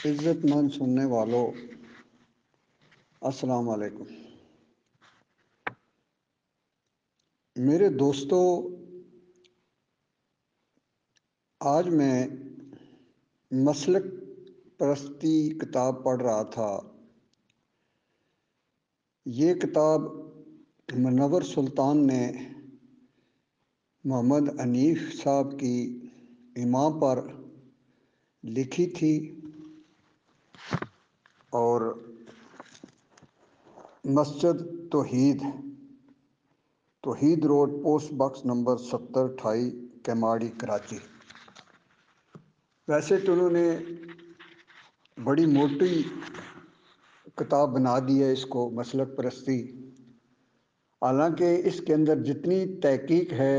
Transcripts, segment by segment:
عزت مند سننے والوں، السلام علیکم۔ میرے دوستو، آج میں مسلک پرستی کتاب پڑھ رہا تھا۔ یہ کتاب منور سلطان نے محمد حنیف صاحب کی امام پر لکھی تھی اور مسجد توحید road, post box number 7028، Keamari, Karachi. ویسے تو انہوں نے بڑی موٹی کتاب بنا دی ہے اس کو، مسلک پرستی۔ حالانکہ اس کے اندر جتنی تحقیق ہے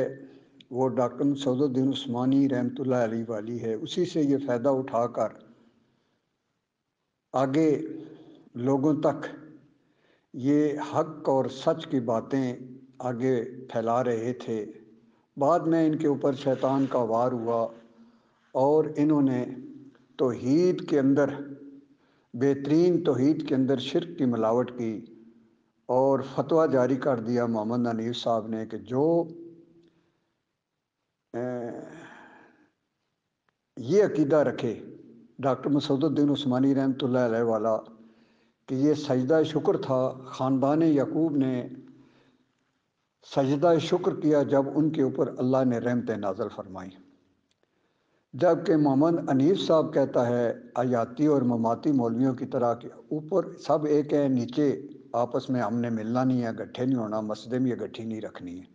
وہ ڈاکٹر مسعود الدین عثمانی رحمۃ اللہ علیہ والی ہے، اسی سے یہ فائدہ اٹھا کر آگے لوگوں تک یہ حق اور سچ کی باتیں آگے پھیلا رہے تھے۔ بعد میں ان کے اوپر شیطان کا وار ہوا اور انہوں نے توحید کے اندر، بہترین توحید کے اندر شرک کی ملاوٹ کی اور فتویٰ جاری کر دیا محمد حنیف صاحب نے کہ جو یہ عقیدہ رکھے ڈاکٹر مسعود الدین عثمانی رحمۃ اللہ علیہ والا کہ یہ سجدہ شکر تھا، خاندان یعقوب نے سجدہ شکر کیا جب ان کے اوپر اللہ نے رحمتیں نازل فرمائی، جبکہ محمد حنیف صاحب کہتا ہے آیاتی اور مماتی مولویوں کی طرح کہ اوپر سب ایک ہے، نیچے آپس میں ہم نے ملنا نہیں ہے، گٹھے نہیں ہونا، مسجد میں یہ گٹھی نہیں رکھنی ہے۔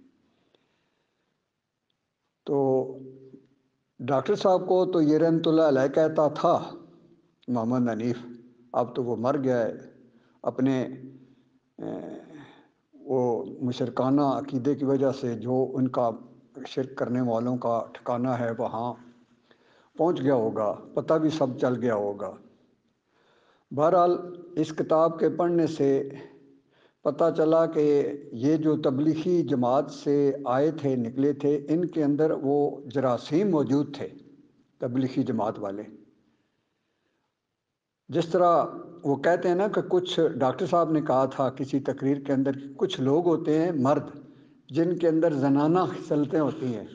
تو ڈاکٹر صاحب کو تو یہ رحمۃ اللہ علیہ کہتا تھا محمد حنیف، اب تو وہ مر گیا ہے، اپنے وہ مشرکانہ عقیدے کی وجہ سے جو ان کا شرک کرنے والوں کا ٹھکانہ ہے وہاں پہنچ گیا ہوگا، پتہ بھی سب چل گیا ہوگا۔ بہرحال اس کتاب کے پڑھنے سے پتہ چلا کہ یہ جو تبلیغی جماعت سے آئے تھے، نکلے تھے، ان کے اندر وہ جراثیم موجود تھے، تبلیغی جماعت والے۔ جس طرح وہ کہتے ہیں نا کہ کچھ ڈاکٹر صاحب نے کہا تھا کسی تقریر کے اندر، کچھ لوگ ہوتے ہیں مرد جن کے اندر زنانہ خصلتیں ہوتی ہیں،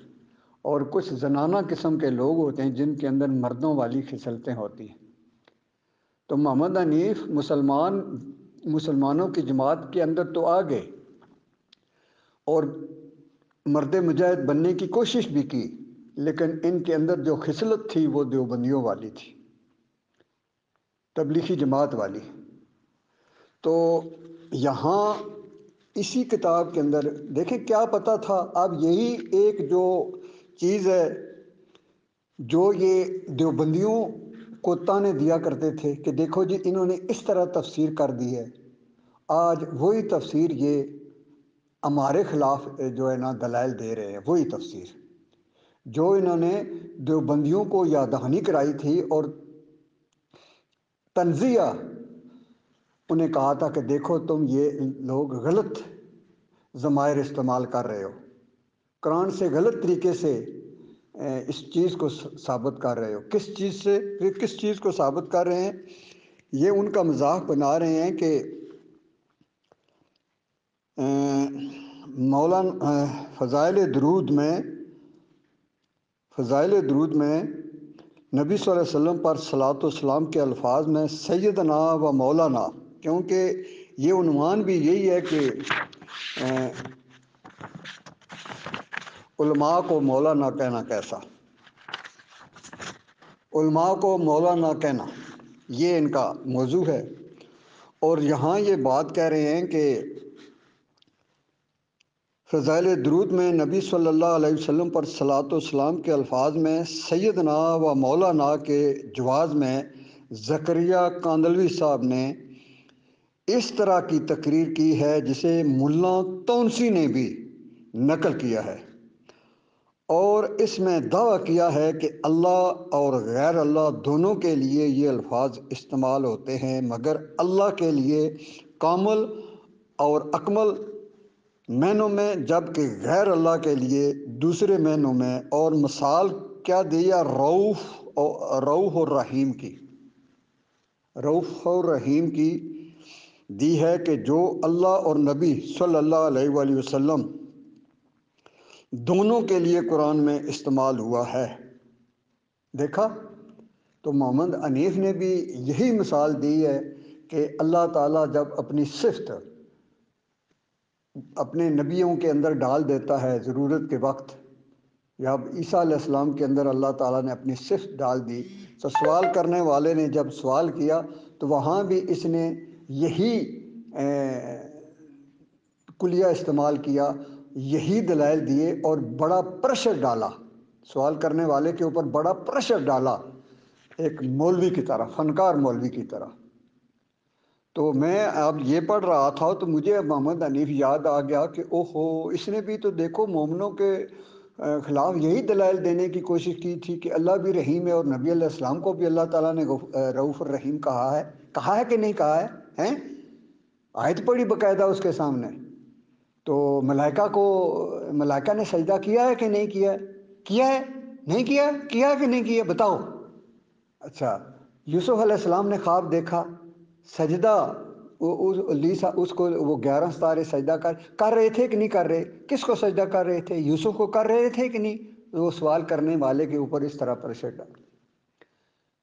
اور کچھ زنانہ قسم کے لوگ ہوتے ہیں جن کے اندر مردوں والی خصلتیں ہوتی ہیں۔ تو محمد حنیف مسلمانوں کی جماعت کے اندر تو آ گئے اور مرد مجاہد بننے کی کوشش بھی کی، لیکن ان کے اندر جو خصلت تھی وہ دیوبندیوں والی تھی، تبلیغی جماعت والی۔ تو یہاں اسی کتاب کے اندر دیکھیں کیا پتہ تھا۔ اب یہی ایک جو چیز ہے جو یہ دیوبندیوں کو تانے دیا کرتے تھے کہ دیکھو جی انہوں نے اس طرح تفسیر کر دی ہے، آج وہی تفسیر یہ ہمارے خلاف جو ہے نا دلائل دے رہے ہیں، وہی تفسیر جو انہوں نے دیوبندیوں کو یاد دہانی کرائی تھی اور تنزیہ انہیں کہا تھا کہ دیکھو تم یہ لوگ غلط ضمائر استعمال کر رہے ہو، قرآن سے غلط طریقے سے اس چیز کو ثابت کر رہے ہو۔ کس چیز سے، کس چیز کو ثابت کر رہے ہیں؟ یہ ان کا مذاق بنا رہے ہیں کہ مولانا فضائل درود میں نبی صلی اللہ علیہ وسلم پر صلاۃ و سلام کے الفاظ میں سیدنا و مولانا، کیونکہ یہ عنوان بھی یہی ہے کہ علماء کو مولانا کہنا کیسا، علماء کو مولانا کہنا یہ ان کا موضوع ہے۔ اور یہاں یہ بات کہہ رہے ہیں کہ فضائل درود میں نبی صلی اللہ علیہ وسلم پر صلاۃ و سلام کے الفاظ میں سیدنا و مولانا کے جواز میں زکریا کاندلوی صاحب نے اس طرح کی تقریر کی ہے جسے ملا تونسی نے بھی نقل کیا ہے، اور اس میں دعویٰ کیا ہے کہ اللہ اور غیر اللہ دونوں کے لیے یہ الفاظ استعمال ہوتے ہیں، مگر اللہ کے لیے کامل اور اکمل معنوں میں، جبکہ غیر اللہ کے لیے دوسرے معنوں میں، اور مثال کیا دیا رعوف اور رحیم کی۔ رؤوف الرحیم کی دی ہے کہ جو اللہ اور نبی صلی اللہ علیہ وآلہ وسلم دونوں کے لیے قرآن میں استعمال ہوا ہے۔ دیکھا، تو محمد حنیف نے بھی یہی مثال دی ہے کہ اللہ تعالیٰ جب اپنی صفت اپنے نبیوں کے اندر ڈال دیتا ہے ضرورت کے وقت، یا اب عیسیٰ علیہ السلام کے اندر اللہ تعالیٰ نے اپنی صفت ڈال دی، تو سوال کرنے والے نے جب سوال کیا تو وہاں بھی اس نے یہی کلیہ استعمال کیا، یہی دلائل دیے اور بڑا پریشر ڈالا، سوال کرنے والے کے اوپر بڑا پریشر ڈالا، ایک مولوی کی طرح، فنکار مولوی کی طرح۔ تو میں اب یہ پڑھ رہا تھا تو مجھے محمد حنیف یاد آ گیا کہ اوہو، اس نے بھی تو دیکھو مومنوں کے خلاف یہی دلائل دینے کی کوشش کی تھی کہ اللہ بھی رحیم ہے، اور نبی علیہ السلام کو بھی اللہ تعالیٰ نے رؤوف الرحیم کہا ہے کہ نہیں کہا ہے؟ ہیں؟ آیت پڑھی باقاعدہ اس کے سامنے۔ تو ملائکہ نے سجدہ کیا ہے کہ نہیں کیا ہے؟ کیا ہے؟ نہیں کیا؟ کیا ہے کہ نہیں کیا؟ بتاؤ۔ اچھا، یوسف علیہ السلام نے خواب دیکھا، سجدہ اس کو وہ 11 ستارے سجدہ کر رہے تھے کہ نہیں کر رہے؟ کس کو سجدہ کر رہے تھے؟ یوسف کو کر رہے تھے کہ نہیں؟ وہ سوال کرنے والے کے اوپر اس طرح پریشر ڈالا۔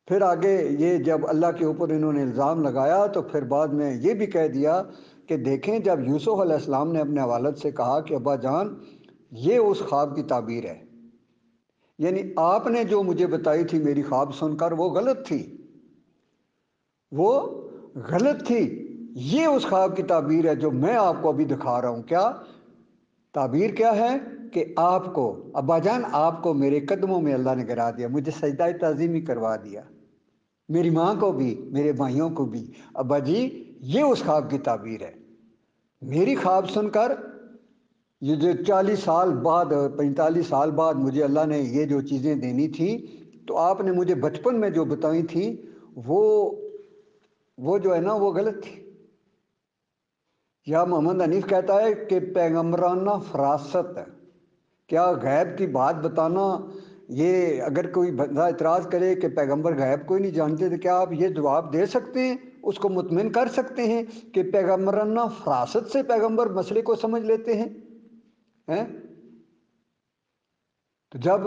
پھر آگے یہ جب اللہ کے اوپر انہوں نے الزام لگایا تو پھر بعد میں یہ بھی کہہ دیا کہ دیکھیں، جب یوسف علیہ السلام نے اپنے والد سے کہا کہ ابا جان یہ اس خواب کی تعبیر ہے، یعنی آپ نے جو مجھے بتائی تھی میری خواب سن کر وہ غلط تھی، وہ غلط تھی، یہ اس خواب کی تعبیر ہے جو میں آپ کو ابھی دکھا رہا ہوں۔ کیا تعبیر کیا ہے؟ کہ آپ کو، ابا جان آپ کو میرے قدموں میں اللہ نے گرا دیا، مجھے سجدہ تعظیمی کروا دیا، میری ماں کو بھی، میرے بھائیوں کو بھی۔ ابا جی یہ اس خواب کی تعبیر ہے، میری خواب سن کر یہ جو 40 سال بعد 45 سال بعد مجھے اللہ نے یہ جو چیزیں دینی تھیں، تو آپ نے مجھے بچپن میں جو بتائی تھیں وہ جو ہے نا وہ غلط تھی۔ یا محمد حنیف کہتا ہے کہ پیغمبرانہ فراست ہے، کیا غیب کی بات بتانا، یہ اگر کوئی بندہ اعتراض کرے کہ پیغمبر غیب کوئی نہیں جانتے تو کیا آپ یہ جواب دے سکتے ہیں، اس کو مطمئن کر سکتے ہیں کہ پیغمبرانہ فراست سے پیغمبر مسئلے کو سمجھ لیتے ہیں؟ تو جب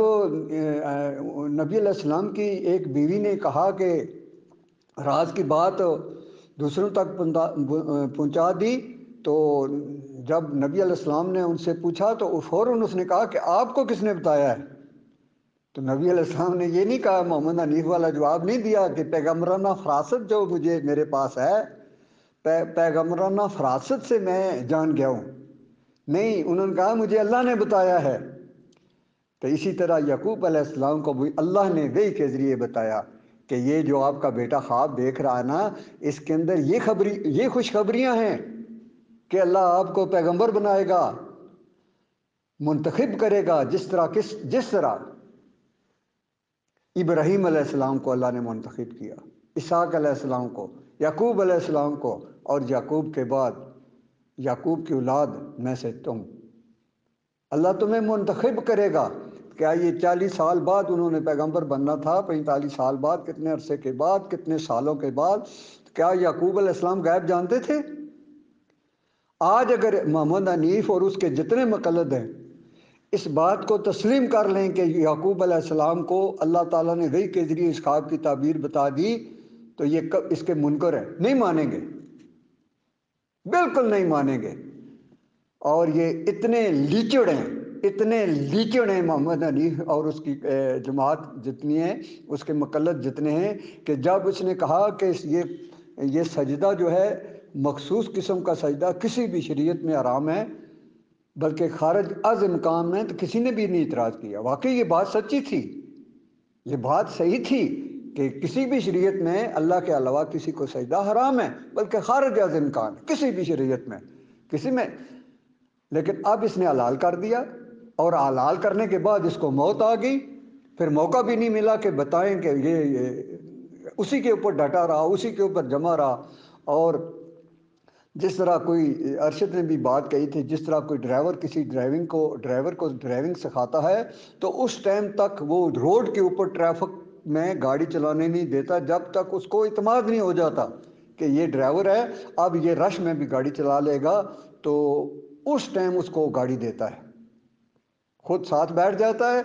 نبی علیہ السلام کی ایک بیوی نے کہا کہ راز کی بات دوسروں تک پہنچا دی، تو جب نبی علیہ السلام نے ان سے پوچھا تو فوراً اس نے کہا کہ آپ کو کس نے بتایا ہے؟ تو نبی علیہ السلام نے یہ نہیں کہا، محمد حنیف والا جواب نہیں دیا کہ پیغمبرانہ فراست جو مجھے میرے پاس ہے، پیغمبرانہ فراست سے میں جان گیا ہوں، نہیں، انہوں نے کہا مجھے اللہ نے بتایا ہے۔ تو اسی طرح یعقوب علیہ السلام کو بھی اللہ نے وحی کے ذریعے بتایا کہ یہ جو آپ کا بیٹا خواب دیکھ رہا ہے نا، اس کے اندر یہ خوشخبریاں ہیں کہ اللہ آپ کو پیغمبر بنائے گا، منتخب کرے گا، جس طرح ابراہیم علیہ السلام کو اللہ نے منتخب کیا، اسحاق علیہ السلام کو، یعقوب علیہ السلام کو، اور یعقوب کے بعد یعقوب کی اولاد میں سے تم، اللہ تمہیں منتخب کرے گا۔ کیا یہ 40 سال بعد انہوں نے پیغمبر بننا تھا، 45 سال بعد، کتنے عرصے کے بعد، کتنے سالوں کے بعد؟ کیا یعقوب علیہ السلام غیب جانتے تھے؟ آج اگر محمد حنیف اور اس کے جتنے مقلد ہیں اس بات کو تسلیم کر لیں کہ یعقوب علیہ السلام کو اللہ تعالیٰ نے وحی کے ذریعے اس خواب کی تعبیر بتا دی، تو یہ اس کے منکر ہیں، نہیں مانیں گے، بالکل نہیں مانیں گے۔ اور یہ اتنے لیچڑ ہیں محمد حنیف اور اس کی جماعت جتنی ہے، اس کے مقلد جتنے ہیں، کہ جب اس نے کہا کہ یہ سجدہ جو ہے مخصوص قسم کا سجدہ کسی بھی شریعت میں حرام ہے، بلکہ خارج از امکان ہے، تو کسی نے بھی نہیں اعتراض کیا۔ واقعی یہ بات سچی تھی، یہ بات صحیح تھی کہ کسی بھی شریعت میں اللہ کے علاوہ کسی کو سجدہ حرام ہے، بلکہ خارج از امکان کسی بھی شریعت میں کسی میں۔ لیکن اب اس نے حلال کر دیا، اور حلال کرنے کے بعد اس کو موت آ گئی، پھر موقع بھی نہیں ملا کہ بتائیں کہ یہ اسی کے اوپر ڈٹا رہا، اسی کے اوپر جمع رہا۔ اور جس طرح کوئی ارشد نے بھی بات کہی تھی، جس طرح کوئی ڈرائیور کسی ڈرائیور کو ڈرائیونگ سکھاتا ہے، تو اس ٹائم تک وہ روڈ کے اوپر میں گاڑی چلانے نہیں دیتا جب تک اس کو اعتماد نہیں ہو جاتا کہ یہ ڈرائیور ہے، اب یہ رش میں بھی گاڑی چلا لے گا، تو اس ٹائم اس کو گاڑی دیتا ہے، خود ساتھ بیٹھ جاتا ہے،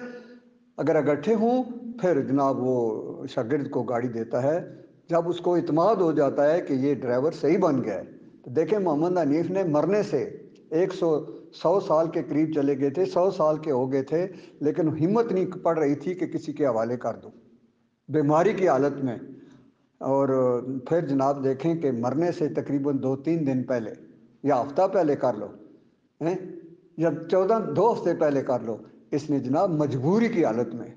اگر اکٹھے ہوں پھر جناب وہ شاگرد کو گاڑی دیتا ہے جب اس کو اعتماد ہو جاتا ہے کہ یہ ڈرائیور صحیح بن گیا ہے۔ تو دیکھیں محمد حنیف نے مرنے سے 100 سال کے قریب چلے گئے تھے، 100 سال کے ہو گئے تھے، لیکن ہمت نہیں پڑ رہی تھی کہ کسی کے حوالے کر دو بیماری کی حالت میں۔ اور پھر جناب دیکھیں کہ مرنے سے تقریباً 2-3 دن پہلے یا ہفتہ پہلے کر لو، یا 2 ہفتے پہلے کر لو، اس نے جناب مجبوری کی حالت میں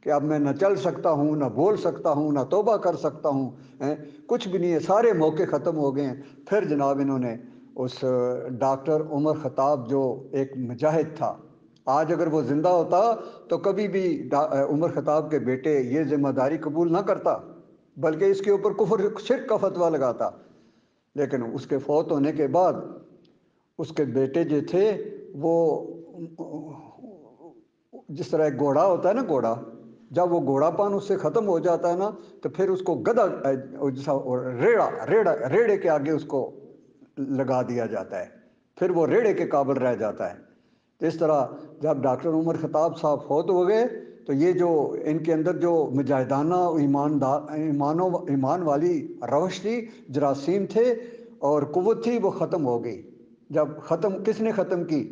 کہ اب میں نہ چل سکتا ہوں، نہ بول سکتا ہوں، نہ توبہ کر سکتا ہوں، کچھ بھی نہیں ہے، سارے موقع ختم ہو گئے ہیں۔ پھر جناب انہوں نے اس ڈاکٹر عمر خطاب جو ایک مجاہد تھا، آج اگر وہ زندہ ہوتا تو کبھی بھی عمر خطاب کے بیٹے یہ ذمہ داری قبول نہ کرتا، بلکہ اس کے اوپر کفر شرک کا فتویٰ لگاتا۔ لیکن اس کے فوت ہونے کے بعد اس کے بیٹے جو تھے وہ جس طرح ایک گھوڑا ہوتا ہے نا، گھوڑا جب وہ گھوڑا پان اس سے ختم ہو جاتا ہے نا، تو پھر اس کو گدھا ریڑے کے آگے اس کو لگا دیا جاتا ہے، پھر وہ ریڑے کے قابل رہ جاتا ہے۔ اس طرح جب ڈاکٹر عمر خطاب صاحب فوت ہو گئے تو یہ جو ان کے اندر جو مجاہدانہ ایمان والی روش تھی، جراثیم تھے اور قوت تھی، وہ ختم ہو گئی۔ جب ختم کس نے ختم کی؟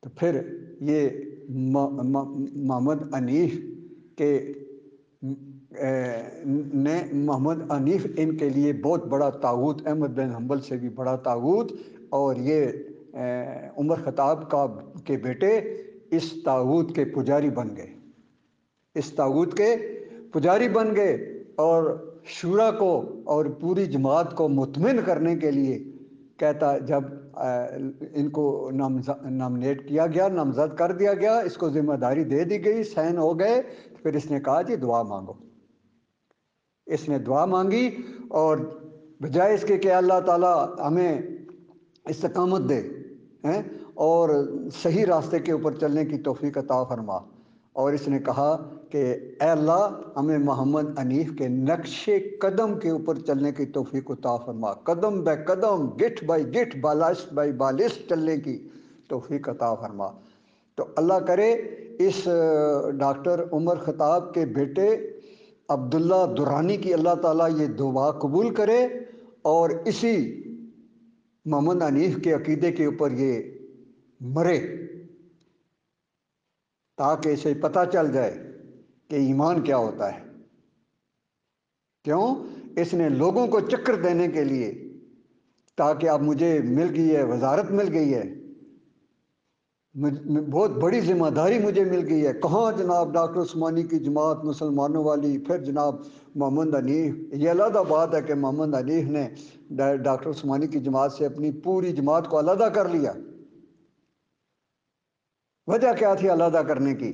تو پھر یہ محمد حنیف کے محمد حنیف ان کے لیے بہت بڑا طاغوت، احمد بن حنبل سے بھی بڑا طاغوت، اور یہ عمر خطاب کے بیٹے اس طاغوت کے پجاری بن گئے، اس طاغوت کے پجاری بن گئے۔ اور شورا کو اور پوری جماعت کو مطمئن کرنے کے لیے کہتا، جب ان کو نامنیٹ کیا گیا، نامزد کر دیا گیا، اس کو ذمہ داری دے دی گئی، سائن ہو گئے، پھر اس نے کہا جی دعا مانگو۔ اس نے دعا مانگی، اور بجائے اس کے کہ اللہ تعالیٰ ہمیں استقامت دے اور صحیح راستے کے اوپر چلنے کی توفیق عطا فرما، اور اس نے کہا کہ اے اللہ ہمیں محمد حنیف کے نقش قدم کے اوپر چلنے کی توفیق عطا فرما، قدم بے قدم، گٹھ بائی گٹھ، بالشت بائی بالشت چلنے کی توفیق عطا فرما۔ تو اللہ کرے اس ڈاکٹر عمر خطاب کے بیٹے عبداللہ درانی کی اللہ تعالیٰ یہ دعا قبول کرے، اور اسی محمد حنیف کے عقیدے کے اوپر یہ مرے، تاکہ اسے پتہ چل جائے کہ ایمان کیا ہوتا ہے۔ کیوں؟ اس نے لوگوں کو چکر دینے کے لیے، تاکہ اب مجھے مل گئی ہے وزارت، مل گئی ہے، بہت بڑی ذمہ داری مجھے مل گئی ہے۔ کہاں جناب ڈاکٹر عثمانی کی جماعت مسلمانوں والی، پھر جناب محمد حنیف، یہ علیحدہ بات ہے کہ محمد حنیف نے ڈاکٹر عثمانی کی جماعت سے اپنی پوری جماعت کو علیحدہ کر لیا۔ وجہ کیا تھی علیحدہ کرنے کی؟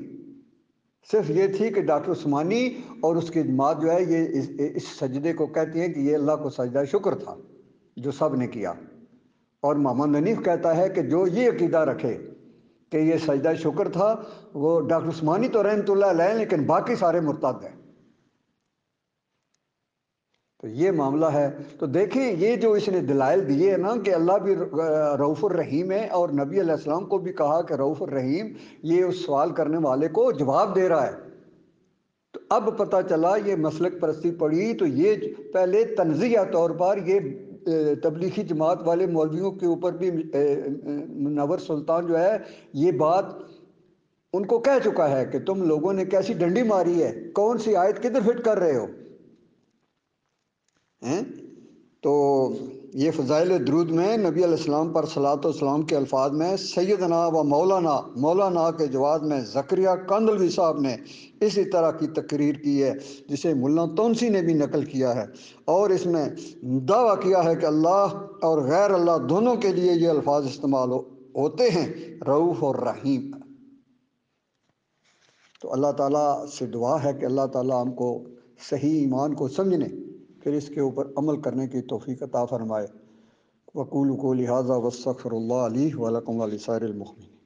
صرف یہ تھی کہ ڈاکٹر عثمانی اور اس کی جماعت جو ہے یہ اس سجدے کو کہتی ہے کہ یہ اللہ کو سجدہ شکر تھا جو سب نے کیا، اور محمد حنیف کہتا ہے کہ جو یہ عقیدہ رکھے کہ یہ سجدہ شکر تھا، وہ ڈاکٹر عثمانی تو رحمۃ اللہ علیہ، لیکن باقی سارے مرتد ہیں۔ تو یہ معاملہ ہے۔ تو دیکھیں یہ جو اس نے دلائل دیے نا کہ اللہ بھی رؤوف الرحیم ہے، اور نبی علیہ السلام کو بھی کہا کہ رؤوف الرحیم، یہ اس سوال کرنے والے کو جواب دے رہا ہے۔ تو اب پتہ چلا یہ مسلک پرستی پڑی، تو یہ پہلے تنزیہ طور پر یہ تبلیغی جماعت والے مولویوں کے اوپر بھی منور سلطان جو ہے یہ بات ان کو کہہ چکا ہے کہ تم لوگوں نے کیسی ڈنڈی ماری ہے، کون سی آیت کدھر فٹ کر رہے ہو۔ تو یہ فضائل درود میں نبی علیہ السلام پر صلاۃ و سلام کے الفاظ میں سیدنا و مولانا کے جواز میں زکریا کاندلوی صاحب نے اسی طرح کی تقریر کی ہے، جسے ملا تونسی نے بھی نقل کیا ہے، اور اس میں دعویٰ کیا ہے کہ اللہ اور غیر اللہ دونوں کے لیے یہ الفاظ استعمال ہوتے ہیں، رؤوف اور رحیم۔ تو اللہ تعالیٰ سے دعا ہے کہ اللہ تعالیٰ ہم کو صحیح ایمان کو سمجھنے، پھر اس کے اوپر عمل کرنے کی توفیق عطا فرمائے۔ وقولوا قولی ھذا واستغفر اللہ لی ولکم ولسائر المؤمنین۔